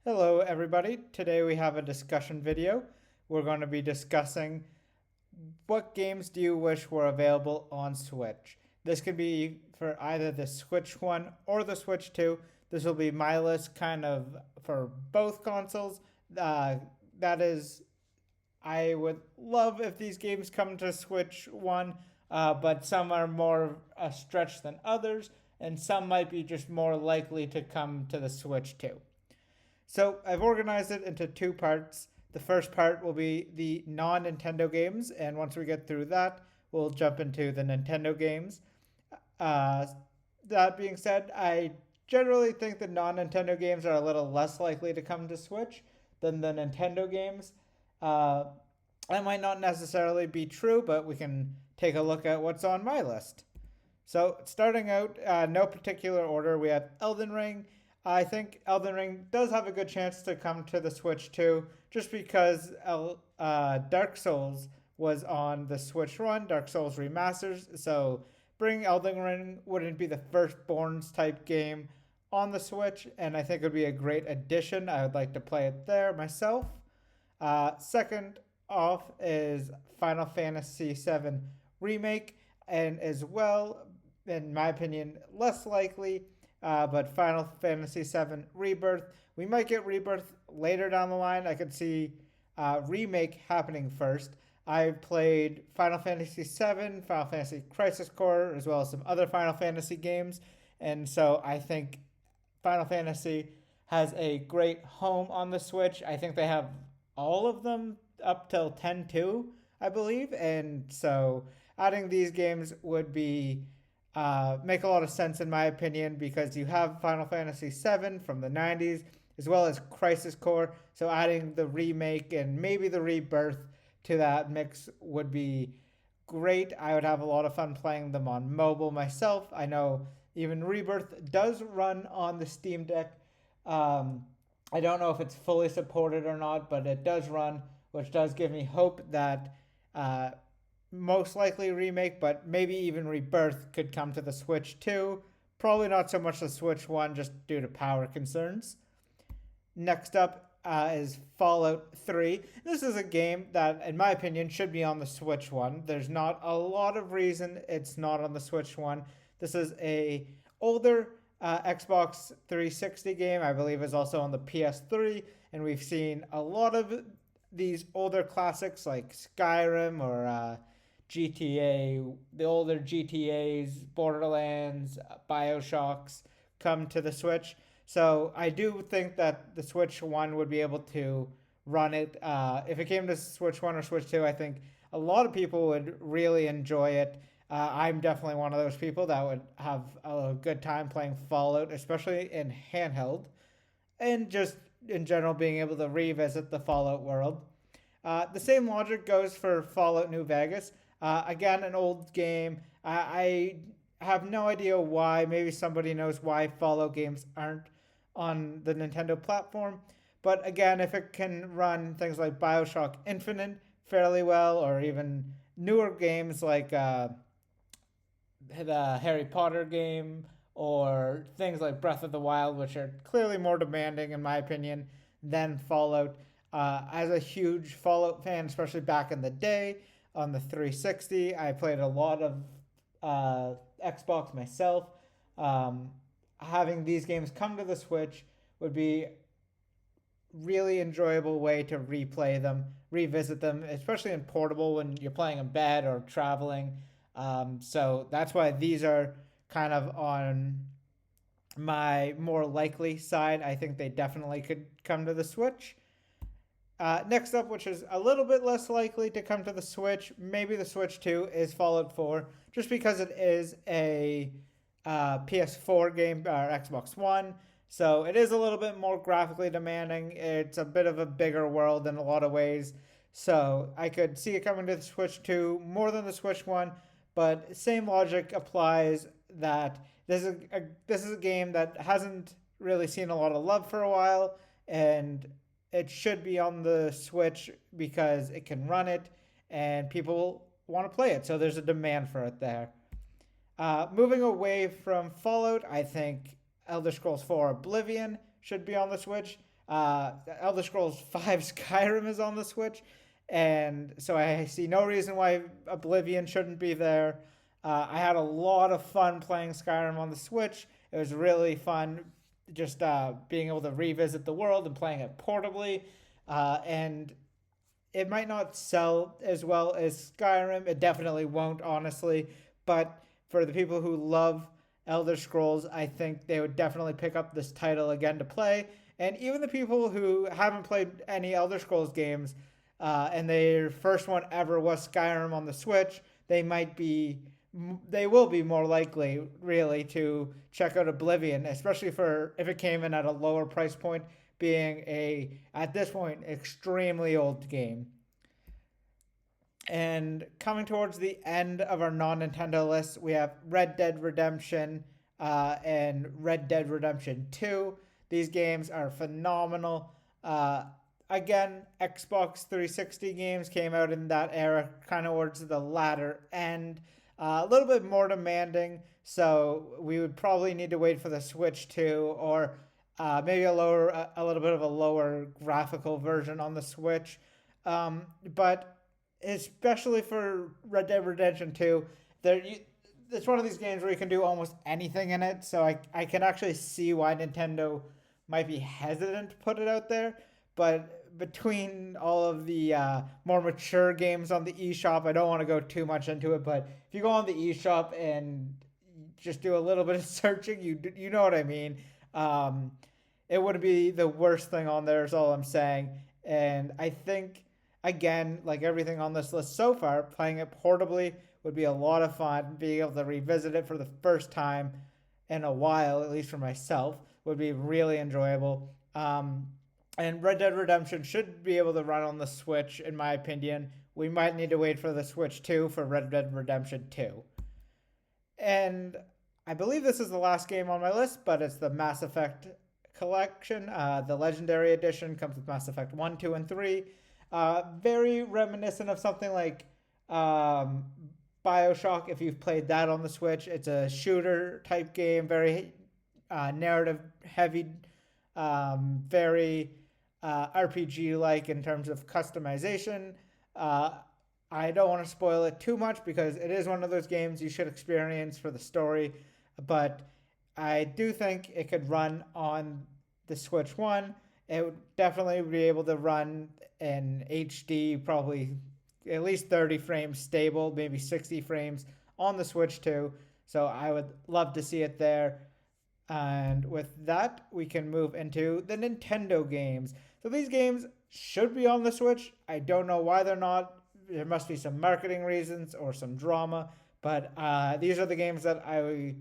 Hello, everybody. Today we have a discussion video. We're going to be discussing what games do you wish were available on Switch. This could be for either the Switch 1 or the Switch 2. This will be my list kind of for both consoles. Uh, that is, I would love if these games come to Switch 1, but some are more a stretch than others, and some might be just more likely to come to the Switch 2. So I've organized it into two parts. The first part will be the non Nintendo games, and once we get through that, we'll jump into the Nintendo games. Uh, that being said, I generally think the non Nintendo games are a little less likely to come to Switch than the Nintendo games. Uh, that might not necessarily be true, but we can take a look at what's on my list. So, starting out, no particular order, we have Elden Ring. I think Elden Ring does have a good chance to come to the Switch too, just because Dark Souls was on the Switch One, Dark Souls Remasters. So, bringing Elden Ring wouldn't be the firstborns type game on the Switch, and I think it would be a great addition. I would like to play it there myself. Second off is Final Fantasy VII Remake, and as well, in my opinion, less likely. But Final Fantasy VII Rebirth, we might get Rebirth later down the line. I could see Remake happening first. I've played Final Fantasy VII, Final Fantasy Crisis Core, as well as some other Final Fantasy games. And so I think Final Fantasy has a great home on the Switch. I think they have all of them up till 10.2, I believe. And so adding these games would be make a lot of sense in my opinion because you have Final Fantasy VII from the 90s as well as Crisis Core. So adding the remake and maybe the rebirth to that mix would be great. I would have a lot of fun playing them on mobile myself. I know even Rebirth does run on the Steam Deck. I don't know if it's fully supported or not, but it does run, which does give me hope that uh, most likely remake, but maybe even rebirth could come to the Switch too. Probably not so much the Switch One, just due to power concerns. Next up is Fallout 3. This is a game that, in my opinion, should be on the Switch One. There's not a lot of reason it's not on the Switch One. This is a older Xbox 360 game. I believe is also on the PS3, and we've seen a lot of these older classics like Skyrim or GTA, the older GTAs, Borderlands, Bioshocks come to the Switch. So I do think that the Switch One would be able to run it. If it came to Switch One or Switch Two, I think a lot of people would really enjoy it. I'm definitely one of those people that would have a good time playing Fallout, especially in handheld, and just in general being able to revisit the Fallout world. The same logic goes for Fallout New Vegas. Again, an old game. I have no idea why. Maybe somebody knows why Fallout games aren't on the Nintendo platform. But again, if it can run things like Bioshock Infinite fairly well, or even newer games like the Harry Potter game, or things like Breath of the Wild, which are clearly more demanding, in my opinion, than Fallout. As a huge Fallout fan, especially back in the day on the 360, I played a lot of Xbox myself. Having these games come to the Switch would be really enjoyable way to replay them, revisit them, especially in portable when you're playing in bed or traveling. So that's why these are kind of on my more likely side. I think they definitely could come to the Switch. Next up, which is a little bit less likely to come to the Switch, maybe the Switch 2, is Fallout 4, just because it is a PS4 game or Xbox One. So it is a little bit more graphically demanding. It's a bit of a bigger world in a lot of ways. So I could see it coming to the Switch 2 more than the Switch 1, but same logic applies that this is a game that hasn't really seen a lot of love for a while, and it should be on the Switch because it can run it and people want to play it. So there's a demand for it there. Moving away from Fallout, I think Elder Scrolls 4 Oblivion should be on the Switch. Elder Scrolls 5 Skyrim is on the Switch, and so I see no reason why Oblivion shouldn't be there. I had a lot of fun playing Skyrim on the Switch. It was really fun just being able to revisit the world and playing it portably. And it might not sell as well as Skyrim. It definitely won't, honestly. But for the people who love Elder Scrolls, I think they would definitely pick up this title again to play. And even the people who haven't played any Elder Scrolls games, and their first one ever was Skyrim on the Switch, they will be more likely, really, to check out Oblivion, especially for if it came in at a lower price point, being at this point, extremely old game. And coming towards the end of our non-Nintendo list, we have Red Dead Redemption and Red Dead Redemption 2. These games are phenomenal. Again, Xbox 360 games came out in that era, kind of towards the latter end. A little bit more demanding, so we would probably need to wait for the Switch 2, or maybe a little bit of a lower graphical version on the Switch. But especially for Red Dead Redemption 2, it's one of these games where you can do almost anything in it, so I can actually see why Nintendo might be hesitant to put it out there. But between all of the more mature games on the eShop, I don't want to go too much into it, but if you go on the eShop and just do a little bit of searching, you know what I mean. It wouldn't be the worst thing on there is all I'm saying. And I think, again, like everything on this list so far, playing it portably would be a lot of fun. Being able to revisit it for the first time in a while, at least for myself, would be really enjoyable. And Red Dead Redemption should be able to run on the Switch, in my opinion. We might need to wait for the Switch 2 for Red Dead Redemption 2. And I believe this is the last game on my list, but it's the Mass Effect collection. The Legendary Edition comes with Mass Effect 1, 2, and 3. Very reminiscent of something like Bioshock, if you've played that on the Switch. It's a shooter type game, very narrative heavy, very RPG like in terms of customization. I don't want to spoil it too much because it is one of those games you should experience for the story, but I do think it could run on the Switch 1. It would definitely be able to run in HD, probably at least 30 frames stable, maybe 60 frames on the Switch 2. So I would love to see it there. And with that, we can move into the Nintendo games. So these games should be on the Switch. I don't know why they're not. There must be some marketing reasons or some drama. But these are the games that I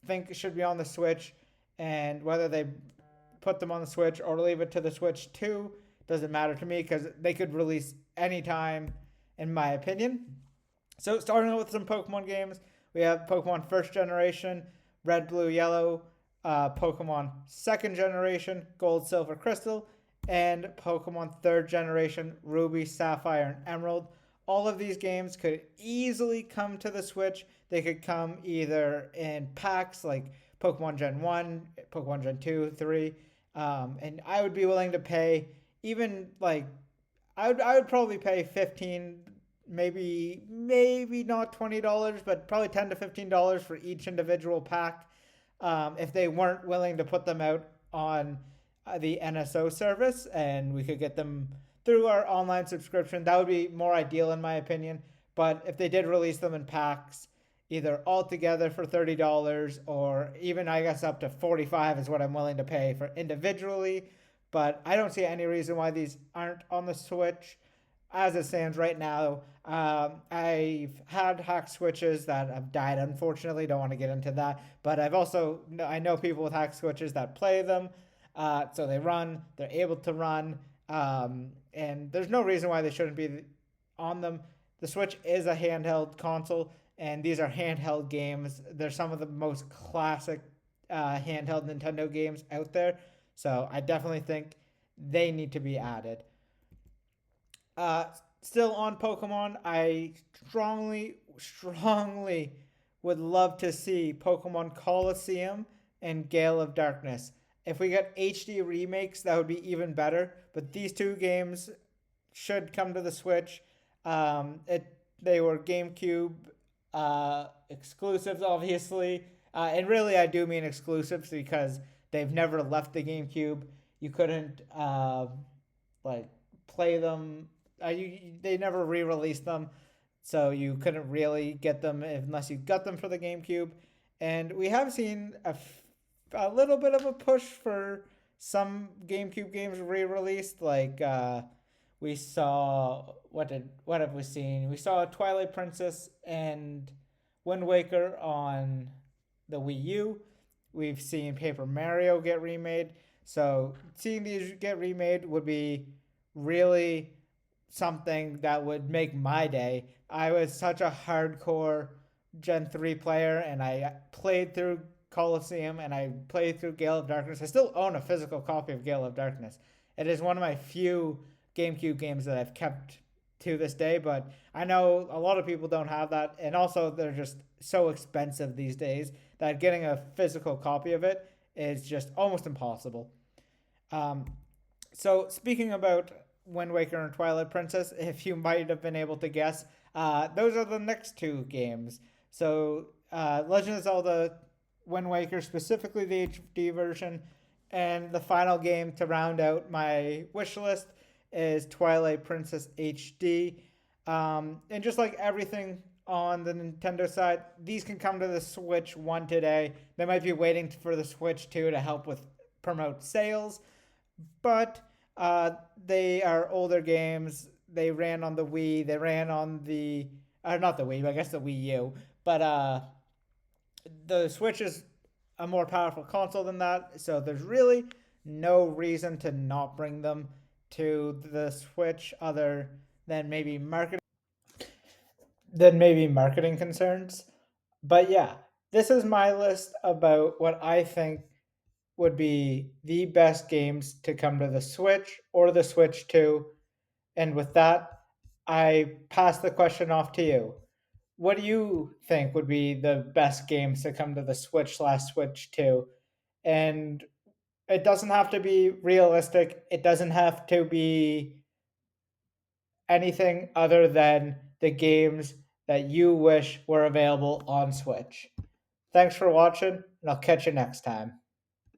think should be on the Switch. And whether they put them on the Switch or leave it to the Switch 2 doesn't matter to me because they could release anytime, in my opinion. So starting with some Pokemon games, we have Pokemon First Generation, Red, Blue, Yellow, Pokemon Second Generation, Gold, Silver, Crystal, and Pokemon Third Generation, Ruby, Sapphire, and Emerald. All of these games could easily come to the Switch. They could come either in packs like Pokemon Gen 1, Pokemon Gen 2, 3, and I would be willing to pay even like I would probably pay 15, maybe not $20, but probably $10 to $15 for each individual pack. If they weren't willing to put them out on the NSO service and we could get them through our online subscription, that would be more ideal in my opinion. But if they did release them in packs, either all together for $30 or even I guess up to $45 is what I'm willing to pay for individually. But I don't see any reason why these aren't on the Switch as it stands right now. I've had hack switches that have died, unfortunately. Don't want to get into that. But I know people with hack switches that play them. So they're able to run. And there's no reason why they shouldn't be on them. The Switch is a handheld console, and these are handheld games. They're some of the most classic handheld Nintendo games out there. So I definitely think they need to be added. Still on Pokemon, I strongly would love to see Pokemon Colosseum and Gale of Darkness. If we get HD remakes, that would be even better. But these two games should come to the Switch. They were GameCube exclusives, obviously, and really I do mean exclusives because they've never left the GameCube. You couldn't like play them. They never re-released them, so you couldn't really get them unless you got them for the GameCube. And we have seen a little bit of a push for some GameCube games re-released, like we saw what have we seen? We saw Twilight Princess and Wind Waker on the Wii U. We've seen Paper Mario get remade. So seeing these get remade would be really something that would make my day. I was such a hardcore Gen 3 player and I played through Coliseum and I played through Gale of Darkness. I still own a physical copy of Gale of Darkness. It is one of my few GameCube games that I've kept to this day, but I know a lot of people don't have that, and also they're just so expensive these days that getting a physical copy of it is just almost impossible. Um, so speaking about Wind Waker and Twilight Princess, if you might have been able to guess, those are the next two games. So Legend of Zelda Wind Waker, specifically the HD version, and the final game to round out my wish list is Twilight Princess HD. And just like everything on the Nintendo side, these can come to the Switch 1 today. They might be waiting for the Switch 2 to help with promote sales, but they are older games. They ran on the Wii. They ran on the not the Wii, but I guess the Wii U. But the Switch is a more powerful console than that, so there's really no reason to not bring them to the Switch other than maybe marketing concerns. But yeah, this is my list about what I think would be the best games to come to the Switch or the Switch 2. And with that, I pass the question off to you. What do you think would be the best games to come to the Switch/Switch 2? And it doesn't have to be realistic. It doesn't have to be anything other than the games that you wish were available on Switch. Thanks for watching, and I'll catch you next time.